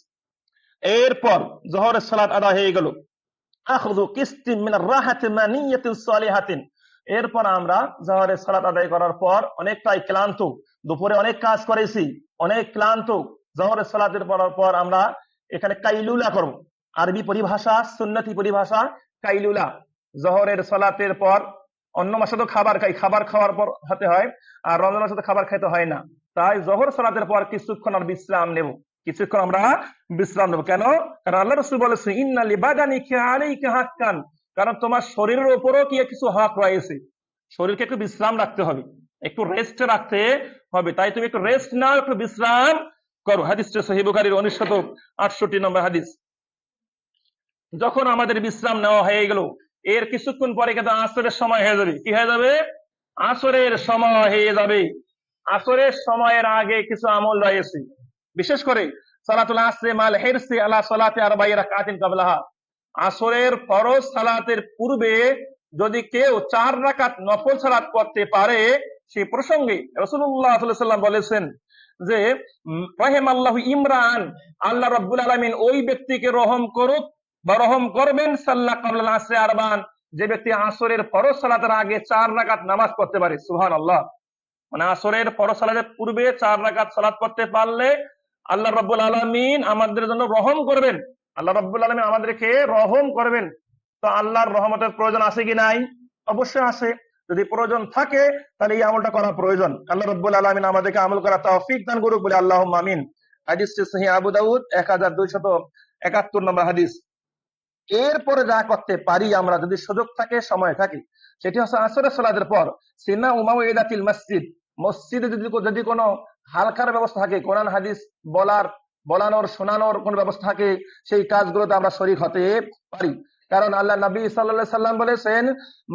এরপর যোহরের সালাত আদায় হয়ে গেল। আখযু কিসতিন মিনার রাহাতি মানিয়াতিন সালিহাতিন, এরপর আমরা যোহরের সালাত আদায় করার পর অনেকটাই ক্লান্ত, দুপুরে অনেক কাজ করেছি, অনেক ক্লান্ত, যোহরের সালাতের পর আমরা এখানে কাইলুলা করব। আরবি পরিভাষা, সুন্নতি পরিভাষা কাইলুলা। যোহরের সালাতের পর অন্য মাসে তো খাবার খাই, খাবার খাওয়ার পর হতে হয়, আর রমজান মাসে তো খাবার খাইতে হয় না। তাই যোহর সালাতের পর কিছুক্ষণ আর বিশ্রাম নেব, কিছুক্ষণ আমরা বিশ্রাম নেব। কেন? কারণ আল্লাহ রাসূল বলেছেন, ইন্না লিবাদানিকা আলাইকা হাক্কান, কারণ তোমার শরীরের উপরও কি কিছু হক রয়েছে, শরীরকে একটু বিশ্রাম রাখতে হবে, একটু রেস্ট রাখতে হবে। তাই তুমি একটু রেস্ট নাও, একটু বিশ্রাম করো। হাদিসটি সহিহ বুখারীর 1968 নম্বর হাদিস। যখন আমাদের বিশ্রাম নেওয়া হয়ে গেল, এর কিছুক্ষণ পরে কিন্তু আসরের সময় হয়ে যাবে। কি হয়ে যাবে? আসরের সময় হয়ে যাবে। আসরের সময়ের আগে কিছু আমল রয়েছে, বিশেষ করে সালাতুল আসরে মাল হিরসি আলা সালাতি আরবাঈ রাকাতিন ক্বাবলাহা, আসরের ফরজ সালাতের পূর্বে যদি কেউ 4 রাকাত নফল সালাত করতে পারে, সেই প্রসঙ্গে রাসূলুল্লাহ সাল্লাল্লাহু আলাইহি ওয়াসাল্লাম বলেছেন যে রাহিমাল্লাহু ইমরান, আল্লাহ রাব্বুল আলামিন ওই ব্যক্তিকে রহম করুক বা রহম করবেন, সাল্লা ক্বাবলাল আসরি আরবান, যে ব্যক্তি আসরের ফরজ সালাতের আগে 4 রাকাত নামাজ পড়তে পারে। সুবহানাল্লাহ। মানে আসরের ফরজ সালাতের পূর্বে 4 রাকাত সালাত পড়তে পারলে আল্লাহ রাব্বুল আলামিন আমাদের জন্য রহম করবেন, আল্লাহ রাব্বুল আলামিন আমাদেরকে রহম করবেন। তো আল্লাহর রহমতের প্রয়োজন আছে কি নাই? অবশ্যই আছে। যদি প্রয়োজন থাকে তাহলে এই আমলটা করা প্রয়োজন। আল্লাহ রাব্বুল আলামিন আমাদেরকে আমল করার তৌফিক দান করুক, বলে আল্লাহুম্মা আমিন। হাদিসটি সহিহ আবু দাউদ 1271 নম্বর হাদিস। এরপরে যা করতে পারি আমরা, যদি সুযোগ থাকে, সময় থাকে, সেটি হচ্ছে আসরের সালাতের পর সিনা উমাউইদাতিল মসজিদ, মসজিদে যদি কোনো হালকার ব্যবস্থা থাকে, কোরআন হাদিস বলানোর শোনানোর কোন ব্যবস্থা থাকে, সেই কাজগুলোতে আমরা শরীক হতে পারি। কারণ আল্লাহ নবী সাল্লাল্লাহু আলাইহি সাল্লাম বলেছেন,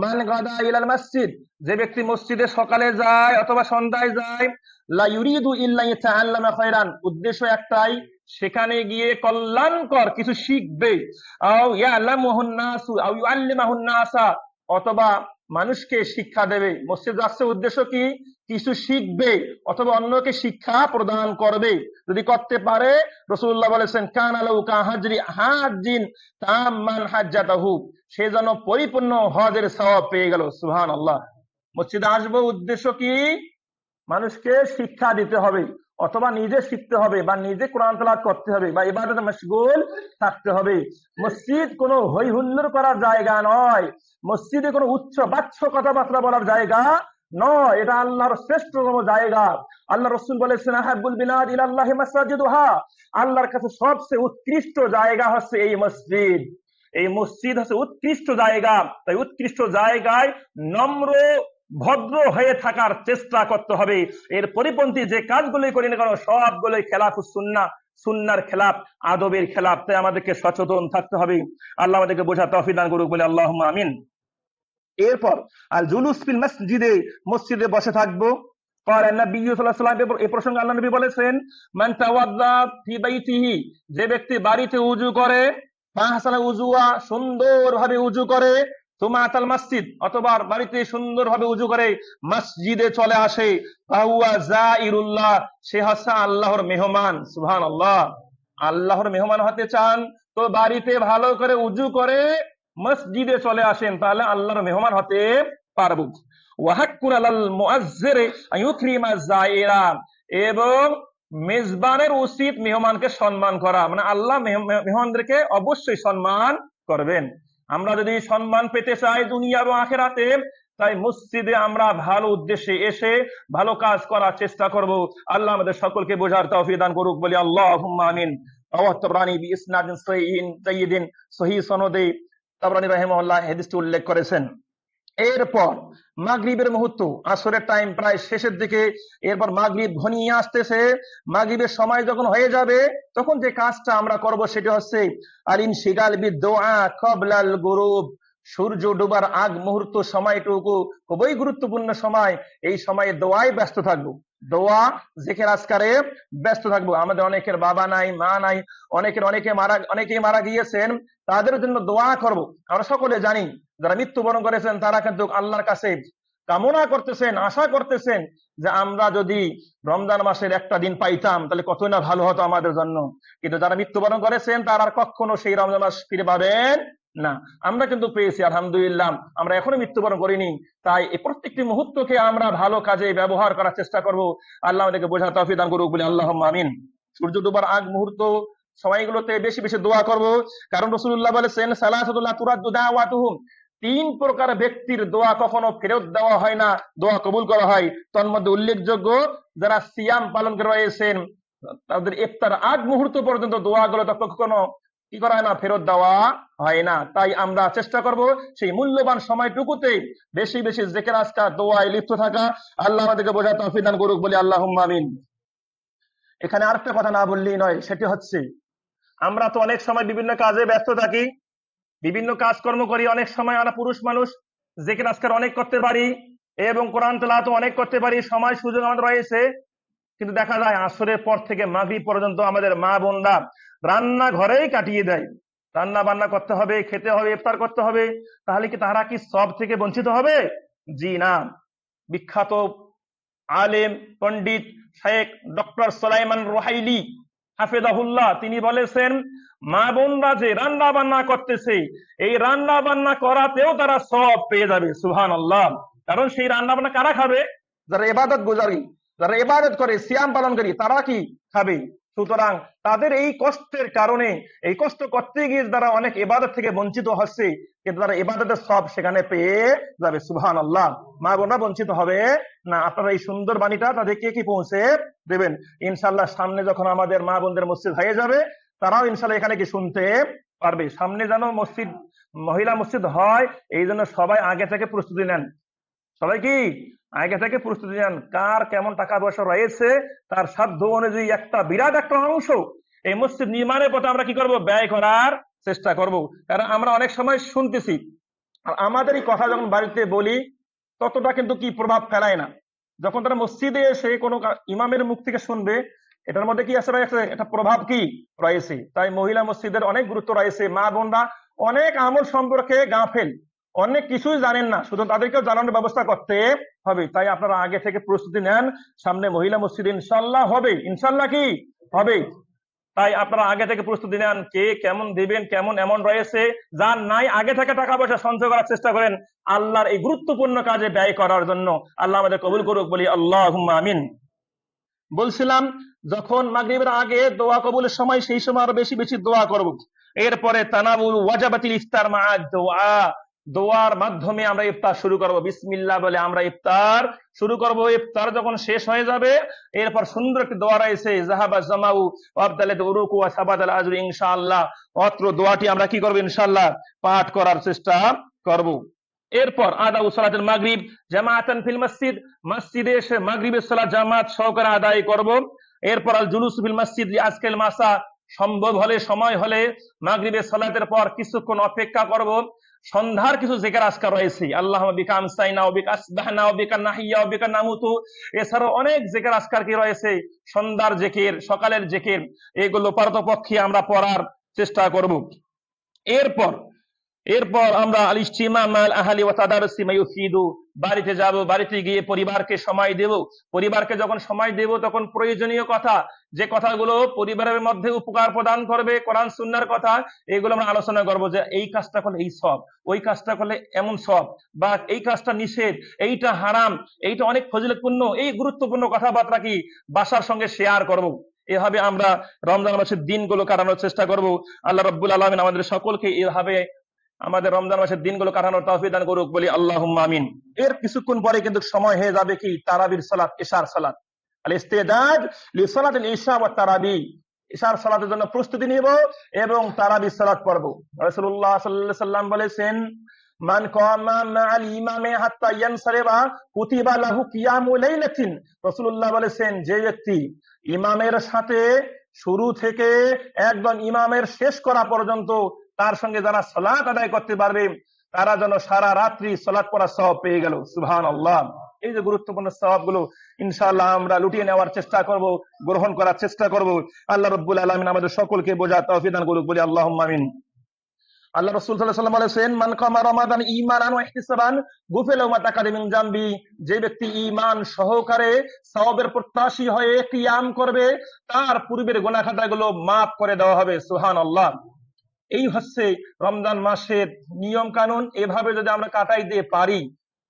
মান গাদা ইলাল মসজিদ, যে ব্যক্তি মসজিদে সকালে যায় অথবা সন্ধ্যায় যায়, লা ইউরিদু ইল্লা ইয়াতাআল্লামা খায়রান, উদ্দেশ্য একটাই, সেখানে গিয়ে কল্যাণকর কিছু শিখবে, আও ইয়ালামুহুন নাসু আও ইউআল্লিমাহুন নাসা, অথবা মানুষকে শিক্ষা দেবে। মসজিদ যাচ্ছে উদ্দেশ্য কি? কিছু শিখবে অথবা অন্যকে শিক্ষা প্রদান করবে। যদি করতে পারে, রাসূলুল্লাহ বলেছেন কানা লাহু কাহাজরি হাজ্জিন তাম্মান হাজ্জাতাহু, সে যেন পরিপূর্ণ হজের সওয়াব পেয়ে গেল। সুবহানাল্লাহ। মসজিদে আসবো উদ্দেশ্য কি? মানুষকে শিক্ষা দিতে হবে অথবা নিজে শিখতে হবে বা নিজে কোরআন তেলাওয়াত করতে হবে বা ইবাদতে মশগুল থাকতে হবে। মসজিদ কোনো হই হুল্লোড় করার জায়গা নয়, মসজিদে কোনো উচ্চ বাচ্চ কথাবার্তা বলার জায়গা নয়, এটা আল্লাহর শ্রেষ্ঠতম জায়গা। আল্লাহ রাসূল বলেছেন আহাব্বুল বিলাদ ইলাল্লাহি মাসাজিদুহা, আল্লাহর কাছে সবচেয়ে উৎকৃষ্ট জায়গা হচ্ছে এই মসজিদ। এই মসজিদ হচ্ছে উৎকৃষ্ট জায়গা। তাই উৎকৃষ্ট জায়গায় নম্র ভদ্র হয়ে থাকার চেষ্টা করতে হবে। এর পরিপন্থী যে কাজগুলোই করি না কেন সবগুলোই খেলাফুস সুন্নাহ, সুন্নাহর খেলাফ, আদবের খেলাফ। তাই আমাদেরকে সচেতন থাকতে হবে। আল্লাহ আমাদেরকে বোঝার তৌফিক দান করুক বলে আল্লাহুম্মা আমিন। এরপর আল জুলুস ফিল মসজিদে, মসজিদে বসে থাকবো। قال النبي صلى الله عليه وسلم, এই প্রসঙ্গে আল্লাহ নবী বলেছেন মান তাওয়াদ্দা ফি বাইতিহি, যে ব্যক্তি বাড়িতে উযু করে, ফাহসানা উযুয়া, সুন্দরভাবে উযু করে, সুমাতাল মসজিদ, অথবা বাড়িতে সুন্দরভাবে উযু করে মসজিদে চলে আসে, ফাহুয়া জাইরুল্লাহ, সে হচ্ছে আল্লাহর মেহমান। সুবহানাল্লাহ। আল্লাহর মেহমান হতে চান তো বাড়িতে ভালো করে উযু করে মসজিদে চলে আসেন, তাহলে আল্লাহর মেহমান হতে পারবো। ওয়াহাক্কুন আলাল মুআজ্জিরি আইয়ুকরিমা যায়িরা, এবং মেজবানের উচিত মেহমানকে সম্মান করা, মানে আল্লাহ মেহমানদেরকে অবশ্যই সম্মান করবেন। আমরা যদি সম্মান পেতে চাই দুনিয়া এবং আখিরাতে, তাই মসজিদে আমরা ভালো উদ্দেশ্যে এসে ভালো কাজ করার চেষ্টা করব। আল্লাহ আমাদের সকলকে বোঝার তৌফিক দান করুক বলি আল্লাহুম্মা আমিন। রাওয়াহু তাবরানী বিইসনাদিন সাইয়্যিদিন সহিহ সনদে, তাবরানী রাহিমাহুল্লাহ হাদিসটি উল্লেখ করেছেন। এরপর মাগরিবের মুহূর্ত, আসরের টাইম প্রায় শেষের দিকে, এরপর মাগরিব ঘনিয়ে আসতেছে। মাগরিবের সময় যখন হয়ে যাবে, তখন যে কাজটা আমরা করব সেটা হচ্ছে আল ইনশিগাল বিদুআ ক্বাবলাল গুরুব, সূর্য ডোবার আগ মুহূর্ত সময়টুকু খুবই গুরুত্বপূর্ণ সময়। এই সময়ে দোয়ায় ব্যস্ত থাকবো, দোয়া জিকির আজকারে ব্যস্ত থাকবো। আমাদের অনেকের বাবা নাই, মা নাই, অনেকেই মারা গিয়েছেন, তাদের জন্য দোয়া করব। আমরা সকলে জানি যারা মৃত্যুবরণ করেছেন তারা কিন্তু আল্লাহর কাছে কামনা করতেছেন, আশা করতেছেন যে আমরা যদি রমজান মাসের একটা দিন পাইতাম তাহলে কতই না ভালো হতো আমাদের জন্য। কিন্তু যারা মৃত্যুবরণ করেছেন তারা আর কখনো সেই রমজান মাস ফিরে পাবেন না। আমরা কিন্তু পেয়েছি আলহামদুলিল্লাহ, আমরা এখনো মৃত্যুবরণ করিনি। তাই এই প্রত্যেকটি মুহূর্তকে আমরা ভালো কাজে ব্যবহার করার চেষ্টা করব। আল্লাহ আমাদেরকে বোঝার তৌফিক দান করুক বলে আল্লাহুম্মা আমিন। সূর্য ডোবার আগ মুহূর্ত সময়গুলোতে বেশি বেশি দোয়া করব, কারণ রাসূলুল্লাহ বলেছেন সালাসাতুল্লাহ তুরাদ্দু দাওয়াতুহুম, তিন প্রকার ব্যক্তির দোয়া কখনো ফেরত দেওয়া হয় না, দোয়া কবুল করা হয়। তন্মধ্যে উল্লেখযোগ্য যারা সিয়াম পালন করে রয়েছেন, তাদের ইফতার আগ মুহূর্ত পর্যন্ত দোয়াগুলো কখনো কি করা হয় না, ফেরত দেওয়া হয় না। তাই আমরা চেষ্টা করব সেই মূল্যবান সময়টুকুতে বেশি বেশি জিকির আজকার দোয়ায় লিপ্ত থাকা। আল্লাহ আমাদেরকে বোঝার তৌফিক দান করুক বলি আল্লাহুম্মা আমিন। এখানে আরেকটা কথা না বললেই নয়, সেটি হচ্ছে আমরা তো অনেক সময় বিভিন্ন কাজে ব্যস্ত থাকি, বিভিন্ন কাজকর্ম করি। অনেক সময় আমরা পুরুষ মানুষ জিকির আজকার অনেক করতে পারি এবং কোরআন তেলাওয়াত অনেক করতে পারি, সময় সুযোগ আমাদের রয়েছে। কিন্তু দেখা যায় আসরের পর থেকে মাগরিব পর্যন্ত আমাদের মা বোনরা রান্না ঘরেই কাটিয়ে দেয়। রান্না বান্না করতে হবে, খেতে হবে, ইফতার করতে হবে, তাহলে কি তারা কি সব থেকে বঞ্চিত হবে? জি না। বিখ্যাত আলেম পণ্ডিত শেখ ডক্টর সুলাইমান রুহাইলি হাফেজাহুল্লাহ তিনি বলেছেন মা বোনরা যে রান্না বান্না করতেছে, এই রান্না বান্না করাতেও তারা সব পেয়ে যাবে। সুবহানাল্লাহ। কারণ সেই রান্না বান্না কারা খাবে? যারা ইবাদত গুজারি, যারা ইবাদত করে, সিয়াম পালন করি, তারা কি খাবে? সুতরাং তাদের এই কষ্টের কারণে, এই কষ্ট করতে গিয়ে তারা অনেক ইবাদত থেকে বঞ্চিত হচ্ছে, কিন্তু তারা ইবাদতের সব সেখানে পেয়ে যাবে। সুবহানাল্লাহ। মা বোনরা বঞ্চিত হবে না। আপনারা এই সুন্দর বাণীটা তাদেরকে কি পৌঁছে দেবেন। ইনশাআল্লাহ সামনে যখন আমাদের মা বোনদের মসজিদ হয়ে যাবে, তারাও ইনশাআল্লাহ এখানে কি শুনতে পারবে। সামনে যেন মসজিদ, মহিলা মসজিদ হয়, এই জন্য সবাই আগে থেকে প্রস্তুতি নেন। সবাই কি আগে থেকে প্রস্তুতি নেন। কার কেমন টাকা পয়সা রয়েছে তার সাধ্য অনুযায়ী একটা বিরাট একটা অংশ এই মসজিদ নির্মাণের পথে আমরা কি করব, ব্যয় করার চেষ্টা করব। কারণ আমরা অনেক সময় শুনতেছি, আর আমাদের এই কথা যখন বাড়িতে বলি ততটা কিন্তু কি প্রভাব ফেলায় না। যখন তারা মসজিদে এসে কোনো ইমামের মুখ থেকে শুনবে, এটার মধ্যে কি আছে রয়েছে, এটা প্রভাব কি রয়েছে। তাই মহিলা মসজিদের অনেক গুরুত্ব রয়েছে। মা বোনরা অনেক আমল সম্পর্কে গাফেল, অনেক কিছুই জানেন না, শুধু তাদেরকেও জানানোর ব্যবস্থা করতে হবে। তাই আপনারা আগে থেকে প্রস্তুতি নেন, সামনে মহিলা মসজিদ ইনশাল্লাহ হবে, ইনশাল্লাহ কি হবে। তাই আপনারা আগে থেকে প্রস্তুতি নেন, কে কেমন দিবেন, কেমন এমন রয়েছে, যার নাই আগে থেকে টাকা পয়সা সঞ্চয় করার চেষ্টা করেন আল্লাহর এই গুরুত্বপূর্ণ কাজে ব্যয় করার জন্য। আল্লাহ আমাদের কবুল করুক, বলি আল্লাহুম্মা আমিন। বলছিলাম যখন মাগরিবের আগে দোয়া কবুলের সময়, সেই সময় আরো বেশি বেশি দোয়া করব। এরপরে তানাবুল ওয়াজাবাতিল ইফতার মা দোয়া, দোয়ার মাধ্যমে আমরা ইফতার শুরু করব। বিসমিল্লাহ বলে আমরা ইফতার শুরু করব। ইফতার যখন শেষ হয়ে যাবে, এরপর সুন্দর একটি দোয়া রয়েছে, জাহাবা জামাউ ওয়াবদালাত উরুকু ওয়া সাবাতাল আজরু ইনশাআল্লাহ। অত্র দোয়াটি আমরা কি করব ইনশাআল্লাহ পাঠ করার চেষ্টা করব। এরপর আদাউ সালাতুল মাগরিব জামাআতান ফিল মসজিদ, মসজিদে এসে মাগরিবের সালাত জামাত সহকারে আদায় করব। এরপর আল জুলুস ফিল মসজিদ আজকাল মাসা, সম্ভব হলে সময় হলে মাগরিবের সালাতের পর কিছুক্ষণ অপেক্ষা করব। সন্ধ্যার কিছু জিকির আজকার রয়েছে, আল্লাহুম্মা বিকা আমসাইনা ওয়া বিকা আসবাহনা ওয়া বিকা নাহিয়া ওয়া বিকা নামুতু। এছাড়াও অনেক জিকির আজকার কি রয়েছে, সন্ধ্যার জিকির, সকালের জিকির, এগুলো পারতপক্ষে আমরা পড়ার চেষ্টা করব। এরপর এরপর আমরা আল ইজতিমা মাল আহলি ওয়া তাদারুসি মা ইউফিদু, বাড়িতে যাব, বাড়িতে গিয়ে পরিবারকে সময় দেব। পরিবারকে যখন সময় দেব তখন প্রয়োজনীয় কথা, যে কথাগুলো পরিবারের মধ্যে উপকার প্রদান করবে, কোরআন সুন্নাহর কথা, এগুলো আমরা আলোচনা করব। যে এই কাজটা করলে এই সওয়াব, ওই কাজটা করলে এমন সওয়াব, বা এই কাজটা নিষেধ, এইটা হারাম, এইটা অনেক ফজিলতপূর্ণ, এই গুরুত্বপূর্ণ কথাবার্তা কি বাসার সঙ্গে শেয়ার করব। এভাবে আমরা রমজান মাসের দিনগুলো কাটানোর চেষ্টা করব। আল্লাহ রাব্বুল আলামিন আমাদের সকলকে এভাবে আমাদের রমজান মাসের দিনগুলো কাটানোর তৌফিক দান করুক, বলি আল্লাহুম্মা আমিন। এর কিছুক্ষণ পরে কিন্তু সময় হয়ে যাবে কি তারাবির সালাত, ইশার সালাত। আল ইস্তিদাদ লিসালাতিল ইশা ওয়া তারাবি, ইশার সালাতের জন্য প্রস্তুতি নিব এবং তারাবির সালাত পড়ব। রাসূলুল্লাহ সাল্লাল্লাহু আলাইহি সাল্লাম বলেছেন, মান কামা মা'আল ইমামে হাত্তা ইয়ানসারিবা কুতিবা লাহু কিয়ামু লাইলাতিন। রাসূলুল্লাহ বলেছেন, যে ব্যক্তি ইমামের সাথে শুরু থেকে একদম ইমামের শেষ করা পর্যন্ত তার সঙ্গে যারা সালাত আদায় করতে পারবে, তারা যেন সারা রাত্রি সালাত পড়ার সওয়াব পেয়ে গেল। সুবহানাল্লাহ। এই যে গুরুত্বপূর্ণ সওয়াবগুলো ইনশাআল্লাহ আমরা লুটিয়ে নেওয়ার চেষ্টা করব, গ্রহণ করার চেষ্টা করব। আল্লাহ রাব্বুল আলামিন আমাদের সকলকে বোঝার তৌফিক দান করুক, বলি আল্লাহুম্মা আমিন। আল্লাহ রাসূল সাল্লাল্লাহু আলাইহি ওয়াসাল্লাম বলেছেন, মান কামা রমাদান ঈমানান ওয়া ইহতিসাবান গুফিরা লাহু মা তাকাদ্দামা মিন যামবি। যে ব্যক্তি ঈমান সহকারে সওয়াবের প্রত্যাশী হয়ে কিয়াম করবে, তার পূর্বের গুনাহ খাতাগুলো maaf করে দেওয়া হবে। সুবহানাল্লাহ। এই হচ্ছে রমজান মাসের নিয়ম কানুন। এভাবে যদি আমরা কাটাই দিয়ে পারি,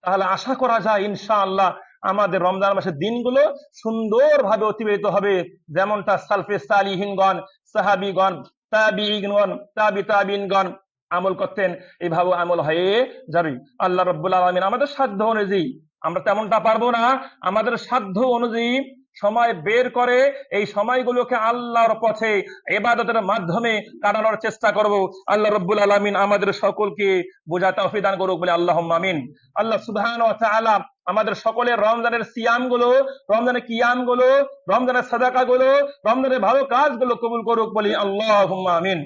তাহলে আশা করা যায় ইনশাআল্লাহ আমাদের রমজান মাসের দিনগুলো সুন্দরভাবে অতিবাহিত হবে। যেমনটা সালফে সালিহিনগণ, সাহাবীগণ, তাবিঈনগণ, তাবিঈনগণ আমল করতেন, এইভাবে আমল হয়ে যাবে। আল্লাহ রাব্বুল আলামিন আমাদের সাধ্য অনুযায়ী, আমরা তেমনটা পারবো না, আমাদের সাধ্য অনুযায়ী সময় বের করে এই সময়গুলোকে আল্লাহর পথে ইবাদতের মাধ্যমে কাটানোর চেষ্টা করব। আল্লাহ রাব্বুল আলামিন আমাদের সকলকে বোঝার তৌফিক দান করুক, বলে আল্লাহুম্মা আমিন। আল্লাহ সুবহানাহু ওয়া তাআলা আমাদের সকলের রমজানের সিয়ামগুলো, রমজানের কিয়ামগুলো, রমজানের সাদাকাগুলো, রমজানের ভালো কাজগুলো কবুল করুক, বলি আল্লাহুম্মা আমিন।